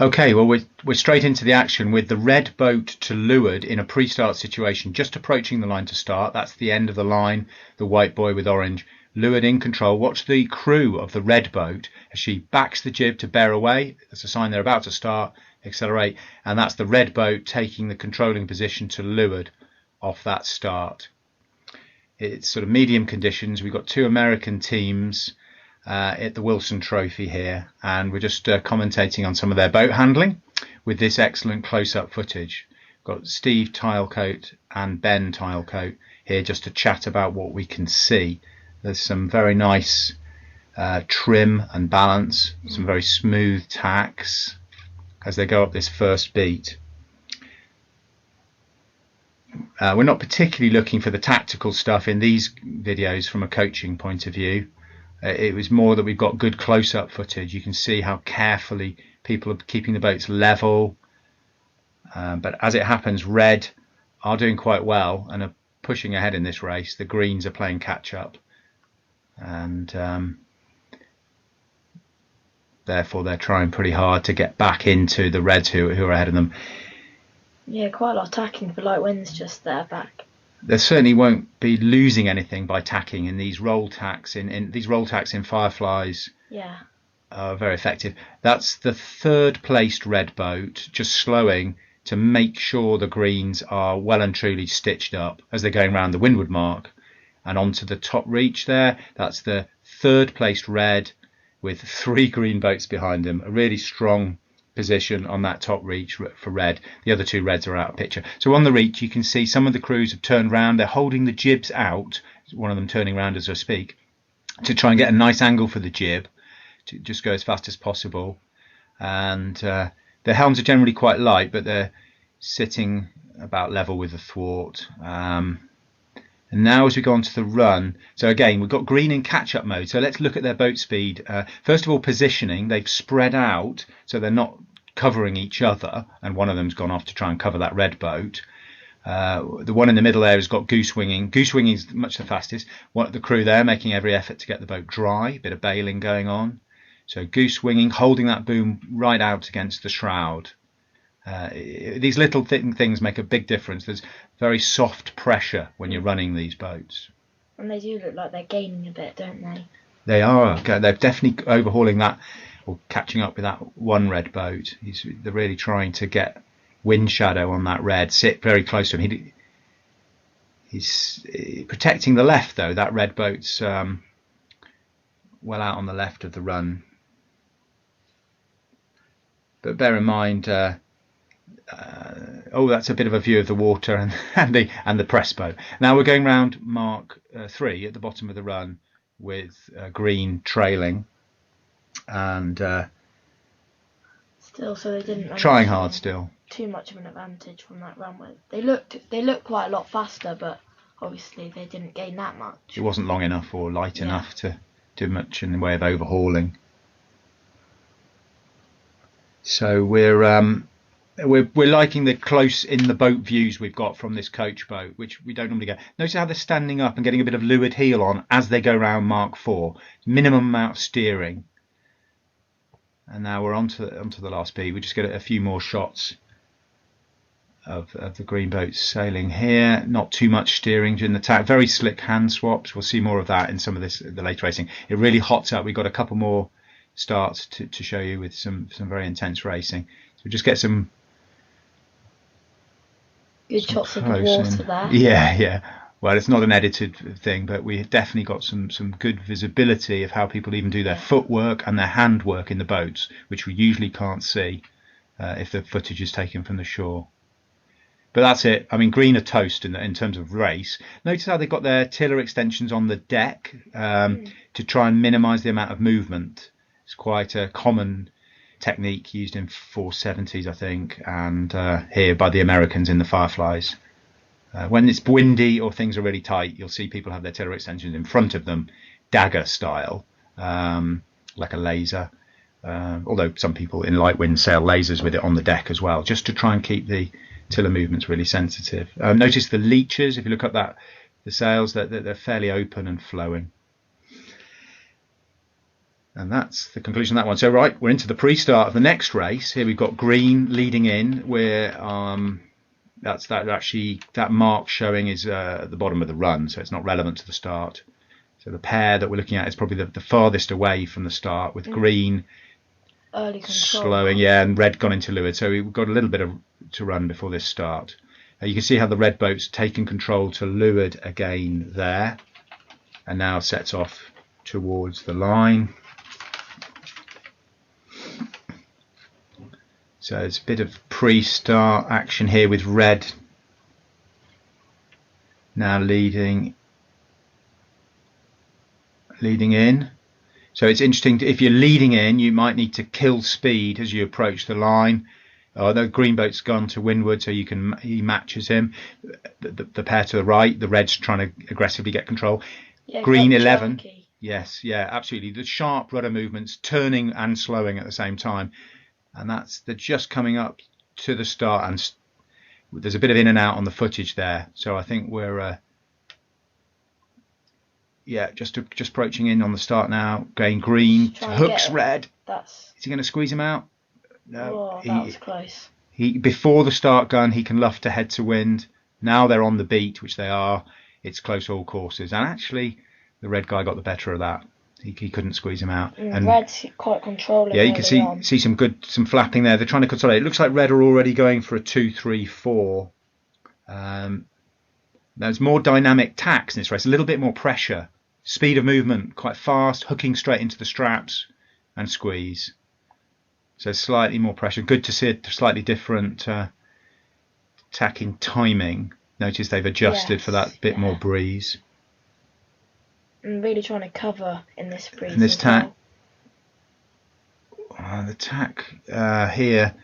Okay, well, we're straight into the action with the red boat to leeward in a pre-start situation, just approaching the line to start. That's the end of the line, the white buoy with orange. Leeward in control. Watch the crew of the red boat as she backs the jib to bear away. That's a sign they're about to start, accelerate, and that's the red boat taking the controlling position to leeward off that start. It's sort of medium conditions. We've got two American teams at the Wilson Trophy here, and we're just commentating on some of their boat handling with this excellent close-up footage. We've got Steve Tilecoat and Ben Tilecoat here just to chat about what we can see. There's some very nice trim and balance, some very smooth tacks as they go up this first beat. We're not particularly looking for the tactical stuff in these videos from a coaching point of view. It was more that we've got good close-up footage. You can see how carefully people are keeping the boats level. But as it happens, red are doing quite well and are pushing ahead in this race. The greens are playing catch-up. And therefore they're trying pretty hard to get back into the reds who are ahead of them. Yeah, quite a lot of tacking for light winds just there back. There certainly won't be losing anything by tacking in these roll tacks. In these roll tacks in Fireflies, yeah, are very effective. That's the third placed red boat, just slowing to make sure the greens are well and truly stitched up as they're going around the windward mark and onto the top reach there. That's the third placed red with three green boats behind them. A really strong position on that top reach for red. The other two reds are out of picture. So on the reach you can see some of the crews have turned round. They're holding the jibs out, one of them turning round as I speak, to try and get a nice angle for the jib to just go as fast as possible. And their helms are generally quite light, but they're sitting about level with the thwart. And now as we go on to the run, so again we've got green in catch-up mode, so let's look at their boat speed. First of all, positioning. They've spread out so they're not covering each other, and one of them's gone off to try and cover that red boat. The one in the middle there has got goose winging. Goose winging is much the fastest. The crew there making every effort to get the boat dry, a bit of bailing going on. So goose winging, holding that boom right out against the shroud. These little things make a big difference. There's very soft pressure when you're running these boats. And they do look like they're gaining a bit, don't they? They are. They're definitely overhauling that, or catching up with that one red boat. They're really trying to get wind shadow on that red, sit very close to him. He's protecting the left though. That red boat's well out on the left of the run. But bear in mind, that's a bit of a view of the water and the press boat. Now we're going round Mark 3 at the bottom of the run with green trailing, and still, so they didn't trying hard still. Too much of an advantage from that runway. They looked quite a lot faster, but obviously they didn't gain that much. It wasn't long enough or light enough to do much in the way of overhauling. So we're liking the close in the boat views we've got from this coach boat, which we don't normally get. Notice how they're standing up and getting a bit of leeward heel on as they go round Mark 4. Minimum amount of steering. And now we're onto the last beat. We just get a few more shots of the green boats sailing here. Not too much steering during the tack. Very slick hand swaps. We'll see more of that in some of the later racing. It really hots up. We've got a couple more starts to show you with some very intense racing. So we just get some good shots of the water there. Yeah. Well, it's not an edited thing, but we definitely got some good visibility of how people even do their footwork and their handwork in the boats, which we usually can't see if the footage is taken from the shore. But that's it. I mean, green are toast in terms of race. Notice how they've got their tiller extensions on the deck to try and minimise the amount of movement. It's quite a common technique used in 470s, I think, and here by the Americans in the Fireflies. When it's windy or things are really tight, you'll see people have their tiller extensions in front of them, dagger style, like a laser. Although some people in light wind sail lasers with it on the deck as well, just to try and keep the tiller movements really sensitive. Notice the leeches, if you look up the sails, they're fairly open and flowing. And that's the conclusion of that one. So right, we're into the pre-start of the next race. Here we've got green leading in, where that mark showing is at the bottom of the run, so it's not relevant to the start. So the pair that we're looking at is probably the farthest away from the start, with green Early control. slowing, and red gone into leeward. So we've got a little bit to run before this start. You can see how the red boat's taken control to leeward again there, and now sets off towards the line. So it's a bit of pre-start action here with red now leading in. So it's interesting, if you're leading in, you might need to kill speed as you approach the line. The green boat's gone to windward, so he matches him. The pair to the right, the red's trying to aggressively get control. Yeah, Green 11. jerky. Yes, yeah, absolutely. The sharp rudder movements, turning and slowing at the same time. And they're just coming up to the start, and there's a bit of in and out on the footage there. So I think we're just approaching in on the start now. Going green, hooks red. Is he going to squeeze him out? No. That was close. Before the start gun, he can luff to head to wind. Now they're on the beat, which they are. It's close all courses, and actually the red guy got the better of that. He couldn't squeeze him out. And red's quite controlling. Yeah, you can see some flapping there. They're trying to consolidate. It looks like red are already going for a 2-3-4. There's more dynamic tacks in this race, a little bit more pressure, speed of movement, quite fast, hooking straight into the straps and squeeze. So slightly more pressure. Good to see a slightly different tacking timing. Notice they've adjusted for that bit more breeze. I'm really trying to cover in this breeze. And this tack, the tack here.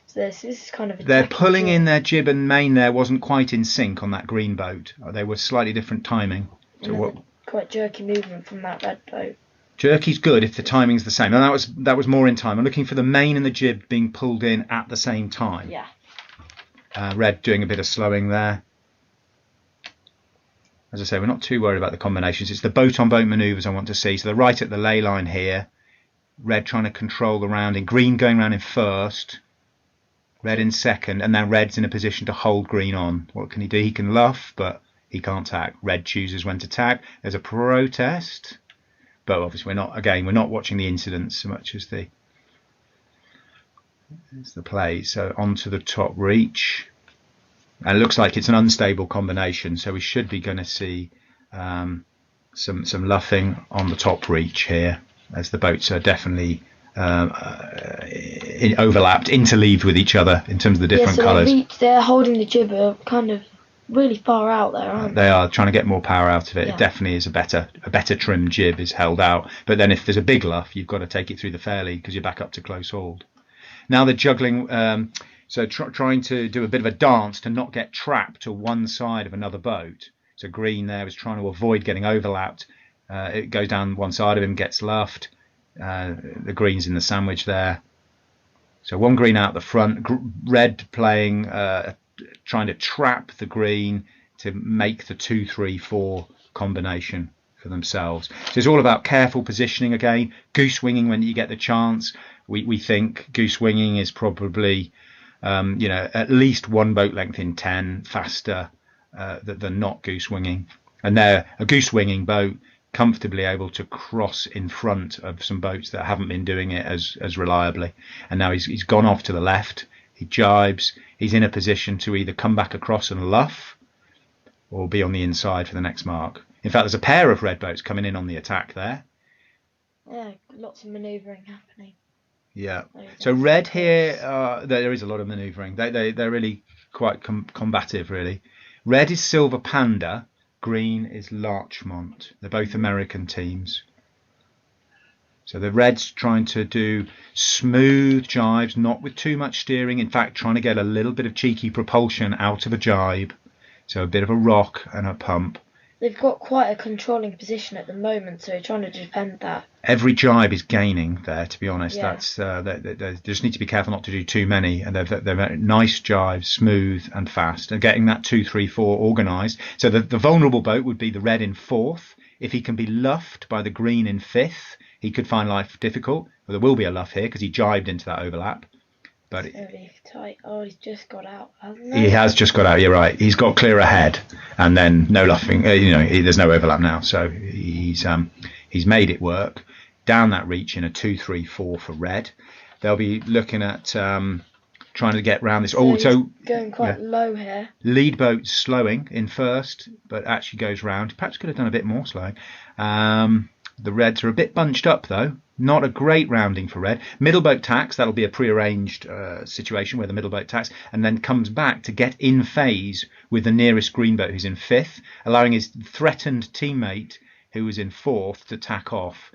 So this is kind of. They're pulling in their jib and main there wasn't quite in sync on that green boat. They were slightly different timing. So quite jerky movement from that red boat. Jerky's good if the timing's the same. And that was more in time. I'm looking for the main and the jib being pulled in at the same time. Yeah. Red doing a bit of slowing there. As I say, we're not too worried about the combinations. It's the boat-on-boat manoeuvres I want to see. So they're right at the ley line here. Red trying to control the rounding. Green going round in first. Red in second. And then red's in a position to hold green on. What can he do? He can luff, but he can't tack. Red chooses when to tack. There's a protest. But obviously we're not watching the incidents so much as the play. So onto the top reach. And it looks like it's an unstable combination, so we should be going to see some luffing on the top reach here, as the boats are definitely overlapped, interleaved with each other in terms of the different colours. They're holding the jib kind of really far out there, aren't they? They are trying to get more power out of it. Yeah. It definitely is a better trim jib is held out, but then if there's a big luff, you've got to take it through the fairlead because you're back up to close hauled. Now they're juggling. So trying to do a bit of a dance to not get trapped to one side of another boat. So green there was trying to avoid getting overlapped. It goes down one side of him, gets luffed. The green's in the sandwich there. So one green out the front, red playing, trying to trap the green to make the 2-3-4 combination for themselves. So it's all about careful positioning again. Goose winging when you get the chance. We think goose winging is probably at least one boat length in 10 faster than not goose winging, and they're a goose winging boat comfortably able to cross in front of some boats that haven't been doing it as reliably. And now he's gone off to the left, he jibes, he's in a position to either come back across and luff or be on the inside for the next mark. In fact, there's a pair of red boats coming in on the attack there. Yeah, lots of manoeuvring happening. Yeah. So red here, there is a lot of manoeuvring. They're really quite combative, really. Red is Silver Panda. Green is Larchmont. They're both American teams. So the red's trying to do smooth jibes, not with too much steering. In fact, trying to get a little bit of cheeky propulsion out of a jibe. So a bit of a rock and a pump. They've got quite a controlling position at the moment, so trying to defend that. Every jibe is gaining there, to be honest. Yeah. That's they just need to be careful not to do too many. And they're nice jibes, smooth and fast, and getting that 2-3-4 organised. So the vulnerable boat would be the red in fourth. If he can be luffed by the green in 5th, he could find life difficult. Well, there will be a luff here because he jibed into that overlap. But It's gonna be tight. Oh, he's just got out, hasn't he has just got out. You're right. He's got clear ahead, and then no luffing. There's no overlap now, so he's made it work down that reach in a 2-3-4 for red. They'll be looking at trying to get round this. So going quite low here. Lead boat slowing in 1st, but actually goes round. Perhaps could have done a bit more slowing. The reds are a bit bunched up though. Not a great rounding for red. Middle boat tacks, that'll be a prearranged situation where the middle boat tacks and then comes back to get in phase with the nearest green boat who's in 5th, allowing his threatened teammate who was in 4th to tack off.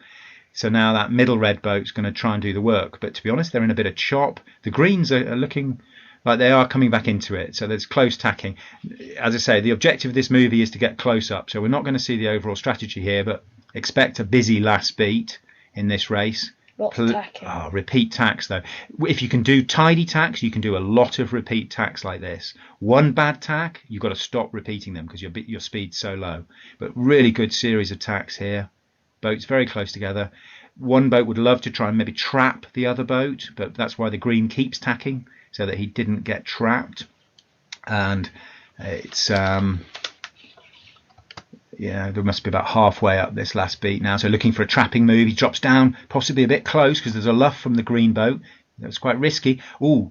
So now that middle red boat's going to try and do the work. But to be honest, they're in a bit of chop. The greens are looking like they are coming back into it. So there's close tacking. As I say, the objective of this movie is to get close up. So we're not going to see the overall strategy here, but expect a busy last beat in this race. Lots of tacking. Repeat tacks though. If you can do tidy tacks, you can do a lot of repeat tacks like this. One bad tack, you've got to stop repeating them because your speed's so low. But really good series of tacks here. Boats very close together. One boat would love to try and maybe trap the other boat, but that's why the green keeps tacking so that he didn't get trapped. And it's there must be about halfway up this last beat now. So looking for a trapping move. He drops down, possibly a bit close because there's a luff from the green boat. That's quite risky.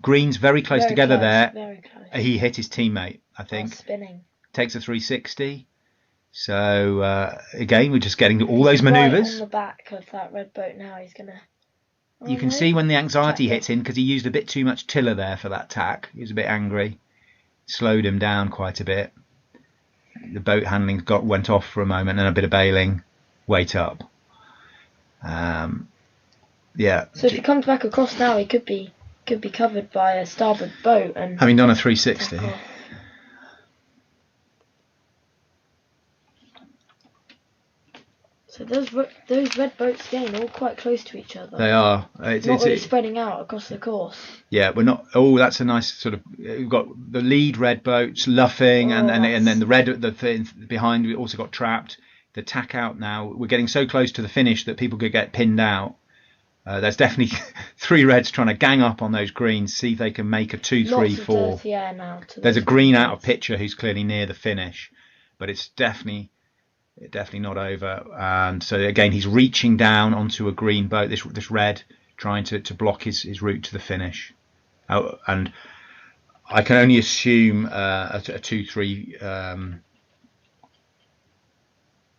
Green's very close together there. Very close. He hit his teammate, I think. Spinning. Takes a 360. So again, we're just getting all those manoeuvres. Right on the back of that red boat now. He's gonna. You can see when the anxiety hits in because he used a bit too much tiller there for that tack. He was a bit angry. Slowed him down quite a bit. The boat handling went off for a moment and a bit of bailing. Wait up. So if he comes back across now, he could be covered by a starboard boat and having done a 360. So those red boats again all quite close to each other. They are. It's not really spreading out across the course. Yeah, we're not. Oh, that's a nice sort of. We've got the lead red boats luffing, and then the red thing behind. We also got trapped. The tack out now. We're getting so close to the finish that people could get pinned out. There's definitely 3 reds trying to gang up on those greens, see if they can make a 2-3-4. Now there's a green out of picture who's clearly near the finish, but it's definitely not over. And so again, he's reaching down onto a green boat, this red, trying to block his route to the finish. And I can only assume a 2-3.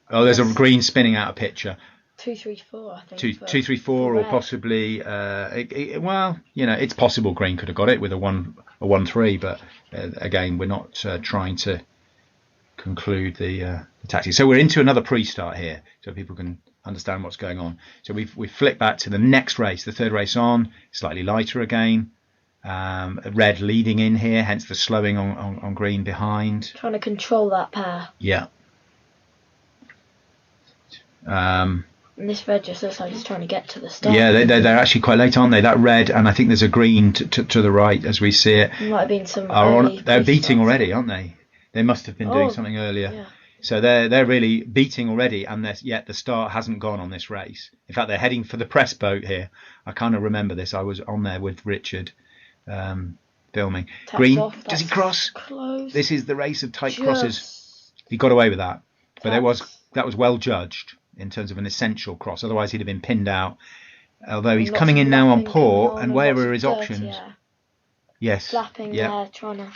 There's a green spinning out of picture. 2-3-4, I think. 2-3-4, or possibly. It's possible green could have got it with a 1-3, but again, we're not trying to conclude the tactics. So we're into another pre-start here, so people can understand what's going on. So we've flipped back to the next race, the third race on, slightly lighter again. Red leading in here, hence the slowing on green behind. Trying to control that pair. Yeah. And this red just looks like he's trying to get to the start. Yeah, they're actually quite late, aren't they? That red, and I think there's a green to the right as we see it. There might have been some. They're beating already, aren't they? They must have been doing something earlier. Yeah. So they're really beating already, and yet the start hasn't gone on this race. In fact, they're heading for the press boat here. I kind of remember this. I was on there with Richard filming. Taps Green, off, does he cross? Close. This is the race of tight crosses. He got away with that, but that was well judged in terms of an essential cross. Otherwise, he'd have been pinned out. Although he's coming in now on port, and where are his options? Yeah. Yes. Flapping there, trying to.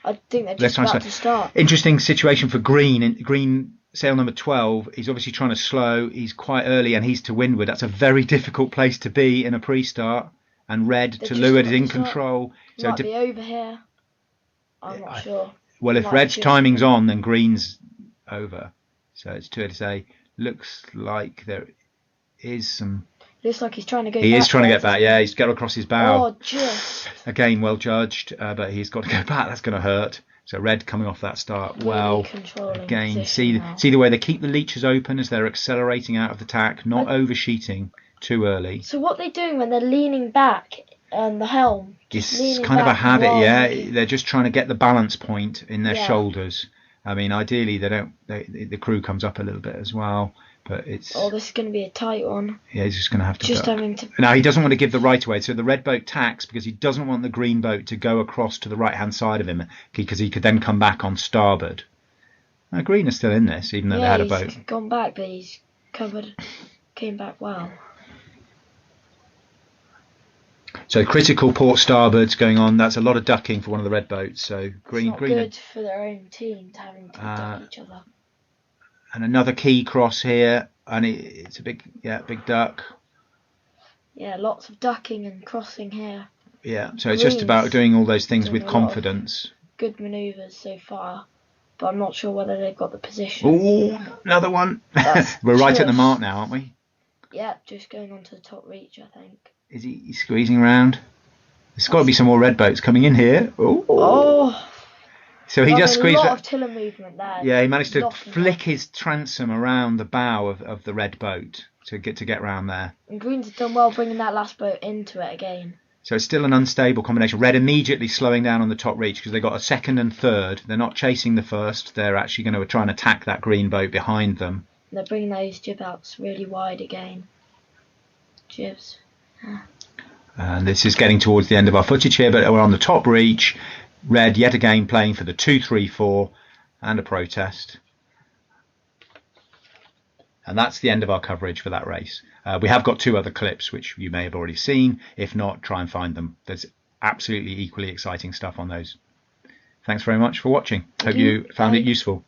I think they're just about to start. Interesting situation for Green. Green sail number 12. He's obviously trying to slow. He's quite early, and he's to windward. That's a very difficult place to be in a pre-start. And Red to leeward is in control. So might be over here. I'm not sure. Well, if Red's timing's on, then Green's over. So it's too early to say. Looks like there is some. Looks like he's trying to go. He is trying to get back. Yeah, he's got across his bow. Oh, just. Again, well judged, but he's got to go back. That's going to hurt. So Red coming off that start well. Again, see the way they keep the leeches open as they're accelerating out of the tack, not oversheeting too early. So what they're doing when they're leaning back on the helm? It's kind of a habit, yeah. They're just trying to get the balance point in their shoulders. I mean, ideally the crew comes up a little bit as well, but it's... Oh, this is going to be a tight one. Yeah, he's just going to have to just duck. having to... Now, he doesn't want to give the right away, so the red boat tacks because he doesn't want the green boat to go across to the right-hand side of him, because he could then come back on starboard. Now, green is still in this, even though they had a boat. He's gone back, but he's came back well. So critical port starboard's going on. That's a lot of ducking for one of the red boats. So green, it's not good for their own team to having to duck each other. And another key cross here, and it's a big duck. Yeah, lots of ducking and crossing here. Yeah, so it's just about doing all those things with confidence. Good manoeuvres so far, but I'm not sure whether they've got the position. Oh, another one. We're right at the mark now, aren't we? Yeah, just going on to the top reach, I think. Is he squeezing around? There's got to be some more red boats coming in here. Oh. So he just squeezed. A lot of tiller movement there. Yeah, he managed to flick his transom around the bow of the red boat to get round there. And Green's done well bringing that last boat into it again. So it's still an unstable combination. Red immediately slowing down on the top reach because they got a second and third. They're not chasing the first. They're actually going to try and attack that green boat behind them. And they're bringing those jib outs really wide again. Jibs. And this is getting towards the end of our footage here, but we're on the top reach. Red yet again playing for the 2-3-4 and a protest. And that's the end of our coverage for that race. We have got 2 other clips which you may have already seen. If not, try and find them. There's absolutely equally exciting stuff on those. Thanks very much for watching. Hope you found it useful.